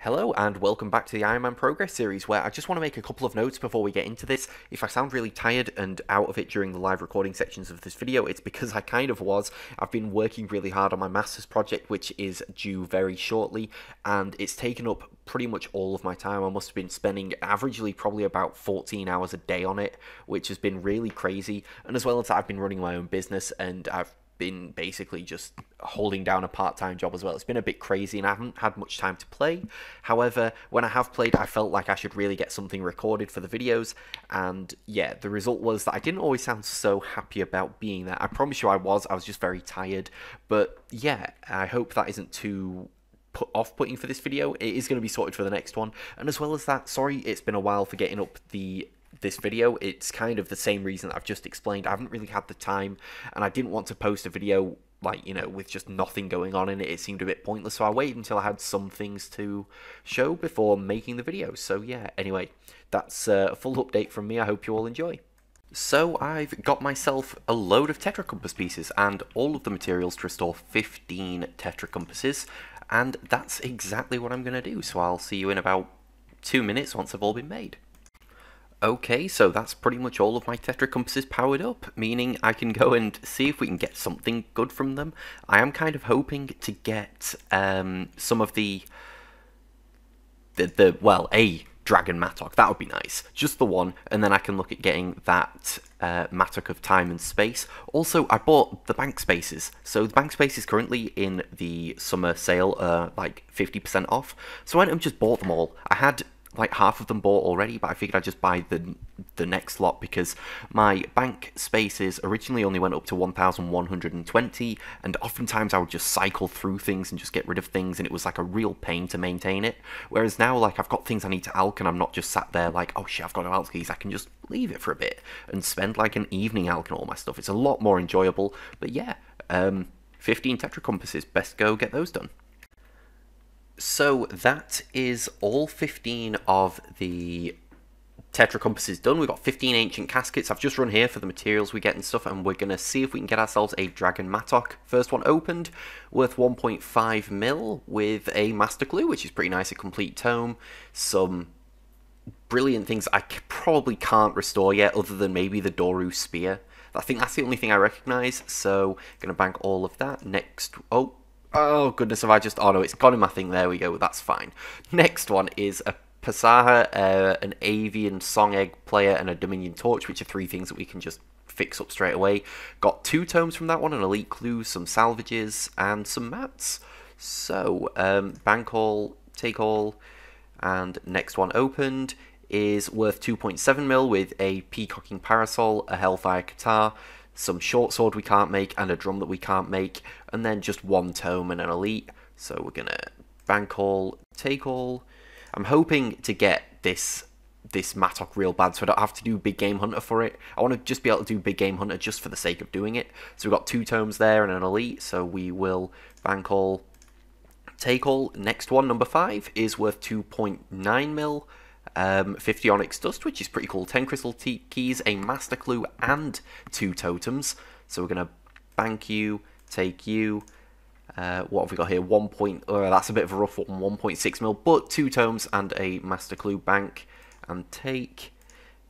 Hello and welcome back to the Ironman Progress series, where I just want to make a couple of notes before we get into this. If I sound really tired and out of it during the live recording sections of this video, it's because I kind of was. I've been working really hard on my master's project, which is due very shortly, and it's taken up pretty much all of my time. I must have been spending averagely probably about 14 hours a day on it, which has been really crazy. And as well as that, I've been running my own business, and I've been basically just holding down a part-time job as well. It's been a bit crazy and I haven't had much time to play. However, when I have played, I felt like I should really get something recorded for the videos, and yeah, the result was that I didn't always sound so happy about being there. I promise you I was just very tired, but yeah, I hope that isn't too off-putting for this video. It is going to be sorted for the next one, and as well as that, sorry it's been a while for getting up this video. It's kind of the same reason that I've just explained. I haven't really had the time, and I didn't want to post a video like, you know, with just nothing going on in it. It seemed a bit pointless, so I waited until I had some things to show before making the video. So yeah, anyway, that's a full update from me. I hope you all enjoy. So I've got myself a load of Tetracompass pieces and all of the materials to restore 15 Tetracompasses, and that's exactly what I'm going to do. So I'll see you in about 2 minutes once they've all been made. Okay, so that's pretty much all of my Tetracompasses powered up, meaning I can go and see if we can get something good from them. I am kind of hoping to get some of a Dragon Mattock. That would be nice. Just the one, and then I can look at getting that Mattock of Time and Space. Also, I bought the bank spaces. So the bank space is currently in the summer sale, like 50% off. So I went and just bought them all. I had like half of them bought already, but I figured I'd just buy the next lot because my bank spaces originally only went up to 1,120, and oftentimes I would just cycle through things and just get rid of things, and it was like a real pain to maintain it. Whereas now, like, I've got things I need to alch, and I'm not just sat there like, oh shit, I've got to alch these. I can just leave it for a bit and spend like an evening alching all my stuff. It's a lot more enjoyable. But yeah, 15 Tetracompasses, best go get those done. So that is all 15 of the Tetracompasses done. We've got 15 ancient caskets. I've just run here for the materials we get and stuff, and we're going to see if we can get ourselves a Dragon Mattock. First one opened, worth 1.5 mil with a Master Clue, which is pretty nice, a complete tome. Some brilliant things I probably can't restore yet, other than maybe the Doru Spear. I think that's the only thing I recognise, so going to bank all of that. Next, oh goodness, have I just... Oh no, it's gone in my thing. There we go, that's fine. Next one is a Pasaha, an Avian Song Egg Player, and a Dominion Torch, which are 3 things that we can just fix up straight away. Got 2 tomes from that one, an Elite Clue, some salvages, and some mats. So, bank all, take all, and next one opened is worth 2.7 mil with a Peacocking Parasol, a Hellfire Guitar, some short sword we can't make, and a drum that we can't make, and then just 1 tome and an elite. So we're gonna bank all, take all. I'm hoping to get this Mattock real bad, so I don't have to do Big Game Hunter for it. I want to just be able to do Big Game Hunter just for the sake of doing it. So we've got 2 tomes there and an elite, so we will bank all, take all. Next one, number 5, is worth 2.9 mil. 50 Onyx Dust, which is pretty cool. 10 Crystal Keys, a Master Clue, and 2 Totems. So we're going to bank you, take you. What have we got here? That's a bit of a rough one, 1.6 mil, but 2 tomes and a Master Clue. Bank and take.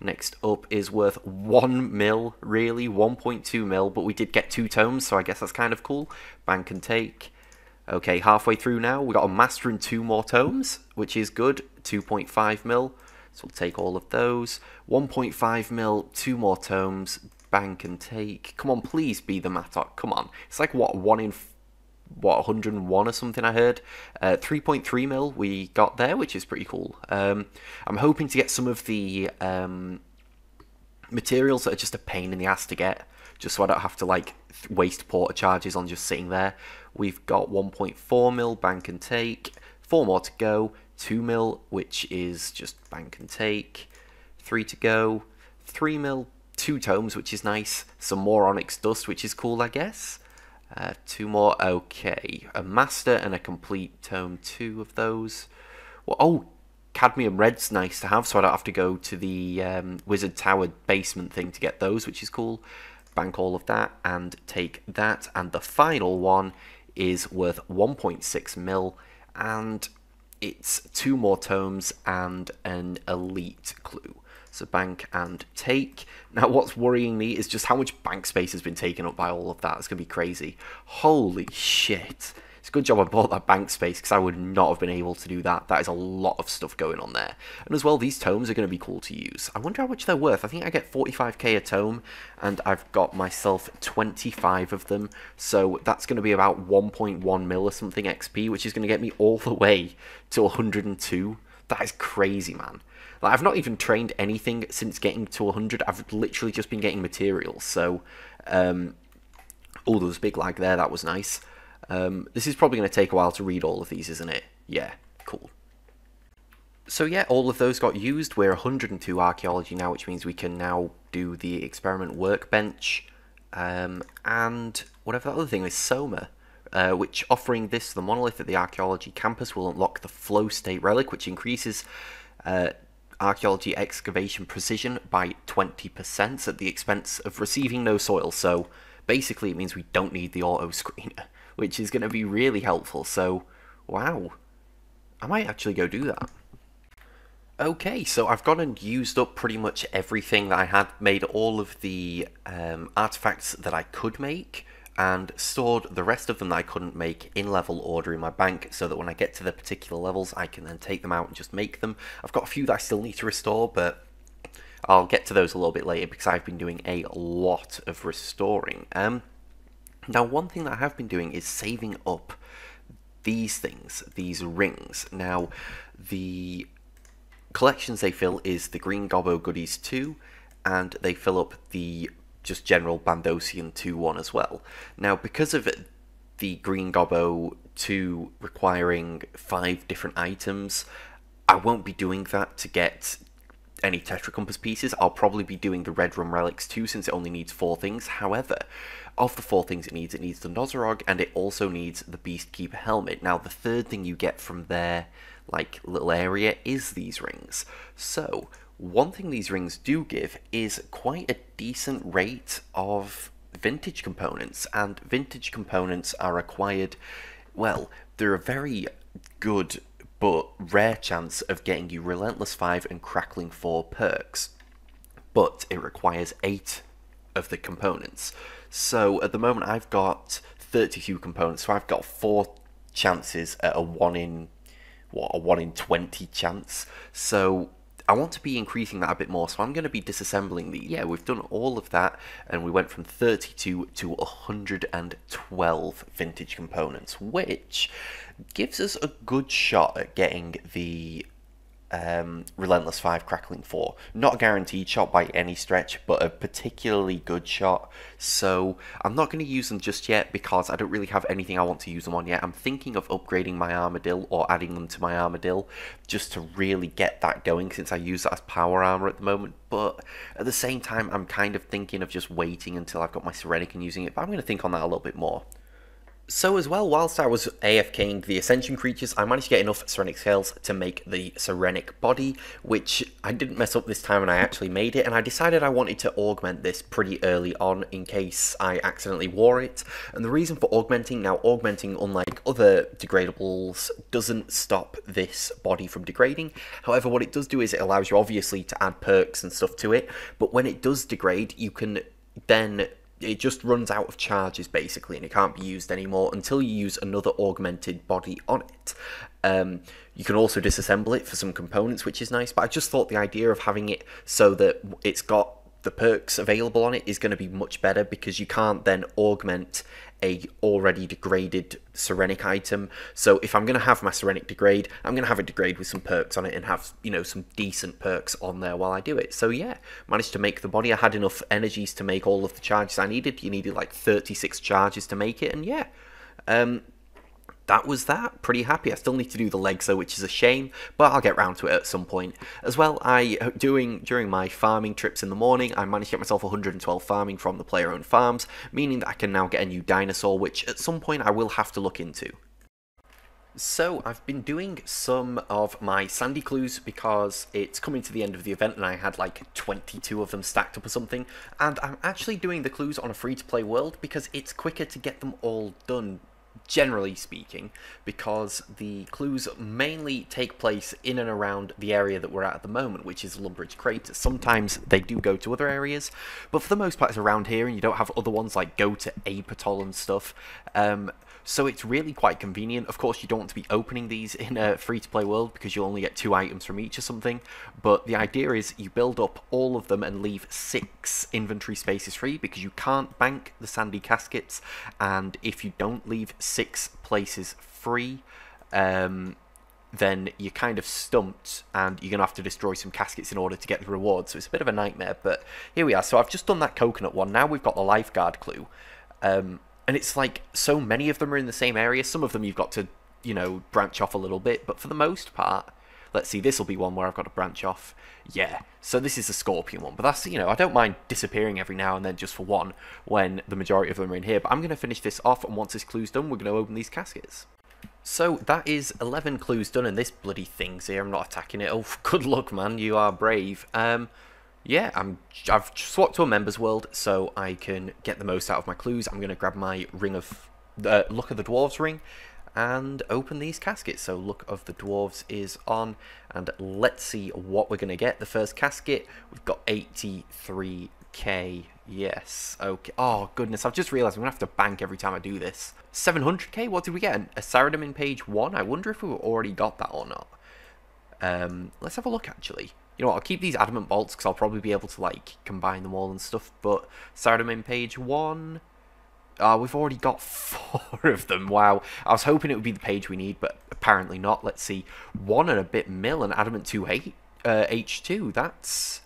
Next up is worth 1 mil, really, 1.2 mil, but we did get 2 tomes, so I guess that's kind of cool. Bank and take. Okay, halfway through now, we got a Master and 2 more tomes, which is good. 2.5 mil, so we'll take all of those. 1.5 mil, 2 more tomes, bank and take. Come on, please be the Mattock, come on. It's like, what, 1 in, 101 or something I heard. 3.3 mil we got there, which is pretty cool. I'm hoping to get some of the materials that are just a pain in the ass to get, just so I don't have to, like, waste porter charges on just sitting there. We've got 1.4 mil, bank and take. 4 more to go. 2 mil, which is just bank and take. 3 to go. 3 mil, 2 tomes, which is nice. Some more Onyx Dust, which is cool, I guess. 2 more, okay. A Master and a complete tome, 2 of those. Well, oh, Cadmium Red's nice to have, so I don't have to go to the Wizard Tower basement thing to get those, which is cool. Bank all of that and take that. And the final one is worth 1.6 mil, and it's 2 more tomes and an elite clue. So bank and take. Now what's worrying me is just how much bank space has been taken up by all of that. It's going to be crazy. Holy shit. It's a good job I bought that bank space, because I would not have been able to do that. That is a lot of stuff going on there. And as well, these tomes are going to be cool to use. I wonder how much they're worth. I think I get 45k a tome, and I've got myself 25 of them. So that's going to be about 1.1 mil or something XP, which is going to get me all the way to 102. That is crazy, man. Like, I've not even trained anything since getting to 100. I've literally just been getting materials. So, oh, there was a big lag there. That was nice. This is probably going to take a while to read all of these, isn't it? Yeah, cool. So yeah, all of those got used. We're 102 archaeology now, which means we can now do the experiment workbench. And whatever that other thing is, Soma. Which, offering this to the monolith at the archaeology campus, will unlock the flow state relic, which increases archaeology excavation precision by 20% at the expense of receiving no soil. So basically it means we don't need the auto screener, which is going to be really helpful. So wow, I might actually go do that. Okay, so I've gone and used up pretty much everything that I had, made all of the artifacts that I could make, and stored the rest of them that I couldn't make in level order in my bank, so that when I get to the particular levels I can then take them out and just make them. I've got a few that I still need to restore, but I'll get to those a little bit later because I've been doing a lot of restoring. Now one thing that I have been doing is saving up these things, these rings. Now the collections they fill is the Green Gobbo Goodies 2, and they fill up the just general Bandosian 2-1 as well. Now, because of the Green Gobbo 2 requiring 5 different items, I won't be doing that to get any Tetracompass pieces. I'll probably be doing the Red Rum Relics too, since it only needs 4 things. However, of the 4 things it needs the Nozorog, and it also needs the Beastkeeper Helmet. Now, the third thing you get from their like little area is these rings. So one thing these rings do give is quite a decent rate of vintage components, and vintage components are acquired, well, they're a very good but rare chance of getting you Relentless 5 and Crackling 4 perks, but it requires 8 of the components. So at the moment I've got 32 components, so I've got 4 chances at a 1 in 20 chance. So I want to be increasing that a bit more, so I'm going to be disassembling these. Yeah, we've done all of that, and we went from 32 to 112 vintage components, which gives us a good shot at getting the Relentless 5 Crackling 4. Not a guaranteed shot by any stretch, but a particularly good shot. So I'm not going to use them just yet because I don't really have anything I want to use them on yet. I'm thinking of upgrading my Armadillo or adding them to my Armadillo just to really get that going, since I use that as power armor at the moment. But at the same time, I'm kind of thinking of just waiting until I've got my Sirenic and using it. But I'm going to think on that a little bit more. So as well, whilst I was AFKing the Ascension creatures, I managed to get enough Sirenic scales to make the Sirenic body, which I didn't mess up this time and I actually made it, and I decided I wanted to augment this pretty early on in case I accidentally wore it. And the reason for augmenting, now augmenting unlike other degradables doesn't stop this body from degrading. However, what it does do is it allows you obviously to add perks and stuff to it, but when it does degrade, you can then it just runs out of charges basically, and it can't be used anymore until you use another augmented body on it. You can also disassemble it for some components, which is nice, but I just thought the idea of having it so that it's got the perks available on it is going to be much better, because you can't then augment a already degraded Sirenic item. So if I'm going to have my Sirenic degrade, I'm going to have it degrade with some perks on it and have, you know, some decent perks on there while I do it. So yeah, managed to make the body. I had enough energies to make all of the charges I needed. You needed like 36 charges to make it, and yeah, that was that. Pretty happy. I still need to do the legs though, which is a shame, but I'll get round to it at some point. As well, during my farming trips in the morning, I managed to get myself 112 farming from the player-owned farms, meaning that I can now get a new dinosaur, which at some point I will have to look into. So I've been doing some of my sandy clues because it's coming to the end of the event and I had like 22 of them stacked up or something, and I'm actually doing the clues on a free-to-play world because it's quicker to get them all done generally speaking, because the clues mainly take place in and around the area that we're at the moment, which is Lumbridge Crater. Sometimes they do go to other areas, but for the most part it's around here, and you don't have other ones like go to Apatol and stuff. So it's really quite convenient. Of course, you don't want to be opening these in a free-to-play world because you'll only get 2 items from each or something, but the idea is you build up all of them and leave 6 inventory spaces free, because you can't bank the sandy caskets, and if you don't leave 6 places free, then you're kind of stumped and you're going to have to destroy some caskets in order to get the reward, so it's a bit of a nightmare. But here we are. So I've just done that coconut one. Now we've got the lifeguard clue. And it's like, so many of them are in the same area. Some of them you've got to, you know, branch off a little bit. But for the most part, let's see, this will be one where I've got to branch off. Yeah, so this is the scorpion one. But that's, you know, I don't mind disappearing every now and then just for one when the majority of them are in here. But I'm going to finish this off, and once this clue's done, we're going to open these caskets. So that is 11 clues done, and this bloody thing's here. I'm not attacking it. Oh, good luck, man. You are brave. Yeah, I've swapped to a members world so I can get the most out of my clues. I'm going to grab my ring of Luck of the Dwarves ring and open these caskets. So Luck of the Dwarves is on, and let's see what we're going to get. The first casket, we've got 83k. Yes, okay. Oh, goodness, I've just realised I'm going to have to bank every time I do this. 700k? What did we get? A Saradomin in page 1? I wonder if we've already got that or not. Let's have a look, actually. You know what, I'll keep these adamant bolts because I'll probably be able to, like, combine them all and stuff. But Saradomin page 1. We've already got 4 of them. Wow. I was hoping it would be the page we need, but apparently not. Let's see. 1 and a bit mil and adamant 2 H2. That's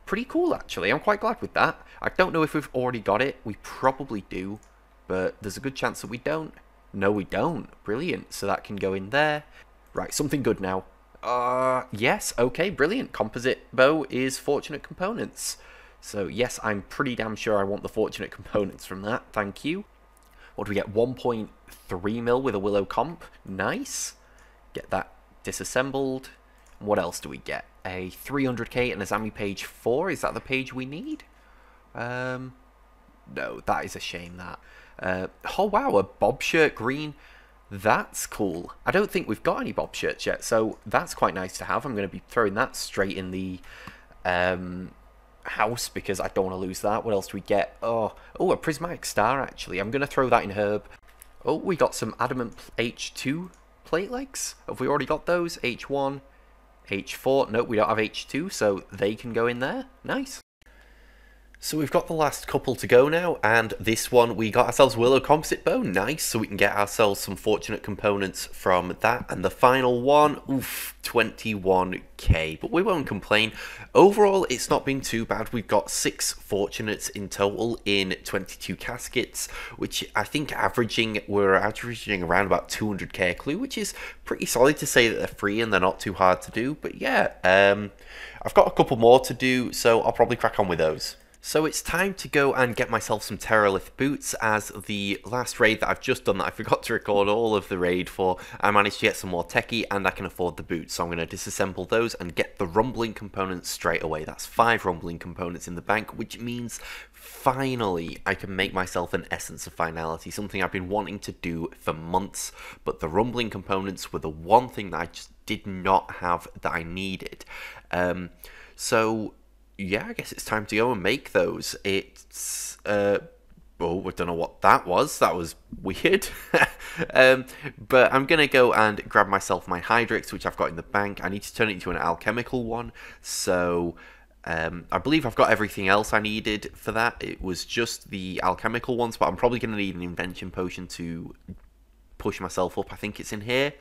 pretty cool, actually. I'm quite glad with that. I don't know if we've already got it. We probably do, but there's a good chance that we don't. No, we don't. Brilliant. So that can go in there. Right, something good now. Yes, okay, brilliant. Composite bow is fortunate components. So, yes, I'm pretty damn sure I want the fortunate components from that. Thank you. What do we get? 1.3 mil with a willow comp. Nice. Get that disassembled. What else do we get? A 300k and a Zami page 4. Is that the page we need? No, that is a shame, that. Oh, wow, a bob shirt green. That's cool. I don't think we've got any bob shirts yet, so that's quite nice to have. I'm going to be throwing that straight in the house because I don't want to lose that. What else do we get? Oh, a prismatic star, actually. I'm going to throw that in herb. Oh, we got some adamant H2 plate legs. Have we already got those? H1, H4. Nope, we don't have H2, so they can go in there. Nice. So we've got the last couple to go now, and this one we got ourselves Willow Composite Bow, nice, so we can get ourselves some fortunate components from that. And the final one, oof, 21k, but we won't complain. Overall, it's not been too bad. We've got 6 fortunates in total in 22 caskets, which I think we're averaging around about 200k a clue, which is pretty solid to say that they're free and they're not too hard to do. But yeah, I've got a couple more to do, so I'll probably crack on with those. So it's time to go and get myself some Teralith Boots, as the last raid that I've just done that I forgot to record all of the raid for, I managed to get some more teci and I can afford the boots. So I'm going to disassemble those and get the rumbling components straight away. That's 5 rumbling components in the bank, which means finally I can make myself an Essence of Finality, something I've been wanting to do for months, but the rumbling components were the one thing that I just did not have that I needed. So yeah, I guess it's time to go and make those. It's, oh, I don't know what that was. That was weird. But I'm going to go and grab myself my Hydrix, which I've got in the bank. I need to turn it into an alchemical one. So, I believe I've got everything else I needed for that. It was just the alchemical ones, but I'm probably going to need an invention potion to push myself up. I think it's in here.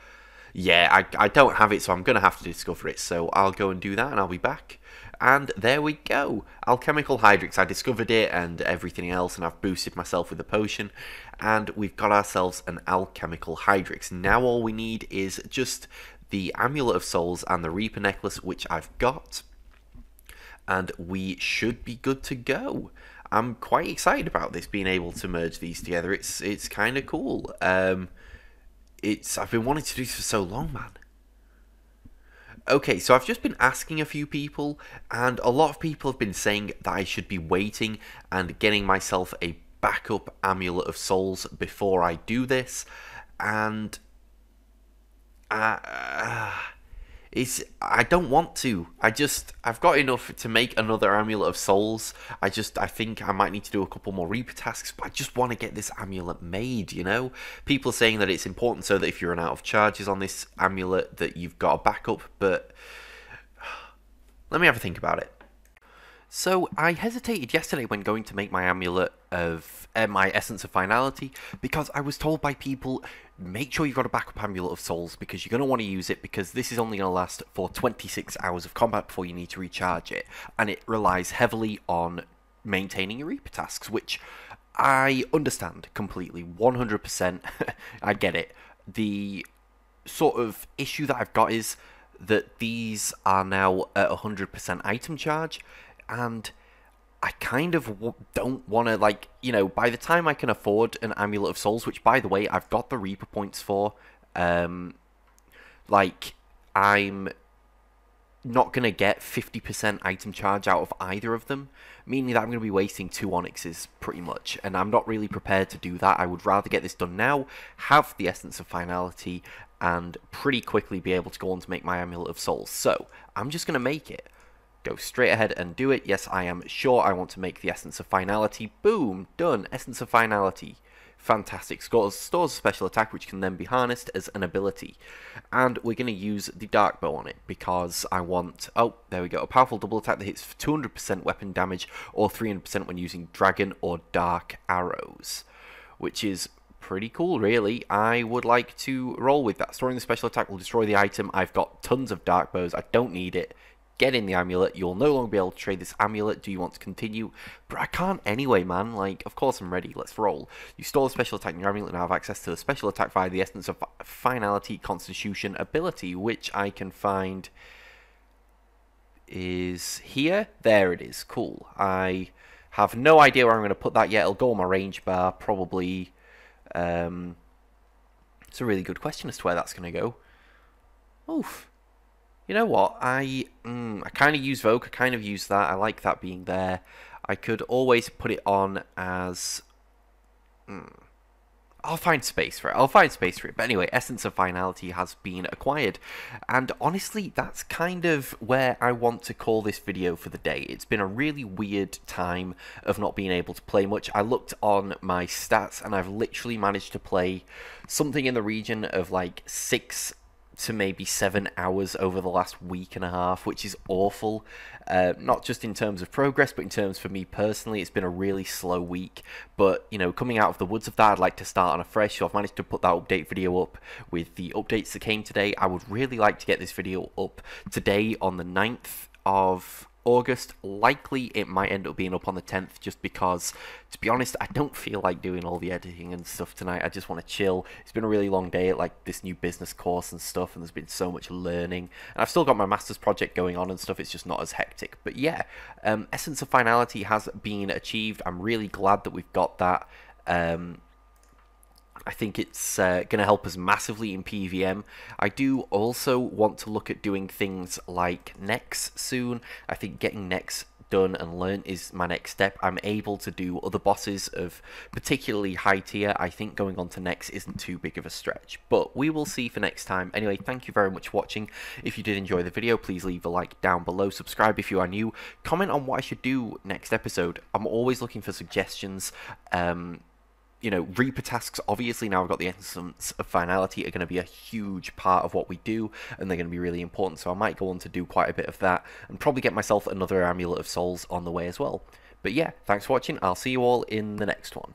Yeah, I don't have it, so I'm going to have to discover it. So I'll go and do that, and I'll be back. And there we go. Alchemical Hydrix. I discovered it and everything else, and I've boosted myself with a potion. And we've got ourselves an Alchemical Hydrix. Now all we need is just the Amulet of Souls and the Reaper Necklace, which I've got. And we should be good to go. I'm quite excited about this, being able to merge these together. It's kind of cool. I've been wanting to do this for so long, man. Okay, so I've just been asking a few people, and a lot of people have been saying that I should be waiting and getting myself a backup Amulet of Souls before I do this. and I don't want to. I've got enough to make another Amulet of Souls. I think I might need to do a couple more Reaper tasks, but I just want to get this amulet made, you know? People are saying that it's important so that if you run out of charges on this amulet that you've got a backup, but let me have a think about it. So I hesitated yesterday when going to make my amulet of my Essence of Finality, because I was told by people, make sure you've got a backup Amulet of Souls because you're going to want to use it, because this is only going to last for 26 hours of combat before you need to recharge it, and it relies heavily on maintaining your Reaper tasks, which I understand completely, 100%. I get it. The sort of issue that I've got is that these are now at 100% item charge, and I kind of don't want to, like, you know, by the time I can afford an Amulet of Souls, which, by the way, I've got the Reaper points for, like, I'm not going to get 50% item charge out of either of them, meaning that I'm going to be wasting 2 Onyxes, pretty much, and I'm not really prepared to do that. I would rather get this done now, have the Essence of Finality, and pretty quickly be able to go on to make my Amulet of Souls. So, I'm just going to make it. Go straight ahead and do it. Yes, I am sure I want to make the Essence of Finality. Boom! Done. Essence of Finality. Fantastic. Stores a special attack which can then be harnessed as an ability. And we're going to use the Dark Bow on it because I want... Oh, there we go. A powerful double attack that hits 200% weapon damage or 300% when using Dragon or Dark Arrows. Which is pretty cool, really. I would like to roll with that. Storing the special attack will destroy the item. I've got tons of Dark Bows. I don't need it. Get in the amulet. You'll no longer be able to trade this amulet. Do you want to continue? But I can't anyway, man. Like, of course I'm ready. Let's roll. You store the special attack in your amulet and have access to the special attack via the Essence of Finality Constitution ability, which I can find is here. There it is. Cool. I have no idea where I'm going to put that yet. It'll go on my range bar, probably. It's a really good question as to where that's going to go. Oof. You know what, I kind of use Vogue, I kind of use that, I like that being there. I could always put it on as... I'll find space for it, But anyway, Essence of Finality has been acquired. And honestly, that's kind of where I want to call this video for the day. It's been a really weird time of not being able to play much. I looked on my stats and I've literally managed to play something in the region of like 6 to maybe 7 hours over the last week and a half, which is awful. Not just in terms of progress, but in terms for me personally, it's been a really slow week. But, you know, coming out of the woods of that, I'd like to start on a fresh, so I've managed to put that update video up with the updates that came today. I would really like to get this video up today on the 9th of August. Likely it might end up being up on the 10th, just because, to be honest, I don't feel like doing all the editing and stuff tonight. I just want to chill. It's been a really long day at like this new business course and stuff, and there's been so much learning, and I've still got my master's project going on and stuff. It's just not as hectic. But yeah, Essence of Finality has been achieved. I'm really glad that we've got that. I think it's going to help us massively in PVM. I do also want to look at doing things like Nex soon. I think getting Nex done and learned is my next step. I'm able to do other bosses of particularly high tier. I think going on to Nex isn't too big of a stretch, but we will see for next time. Anyway, thank you very much for watching. If you did enjoy the video, please leave a like down below. Subscribe if you are new. Comment on what I should do next episode. I'm always looking for suggestions. You know, Reaper tasks, obviously, now I've got the Essence of Finality, are going to be a huge part of what we do, and they're going to be really important, so I might go on to do quite a bit of that, and probably get myself another Amulet of Souls on the way as well. But yeah, thanks for watching, I'll see you all in the next one.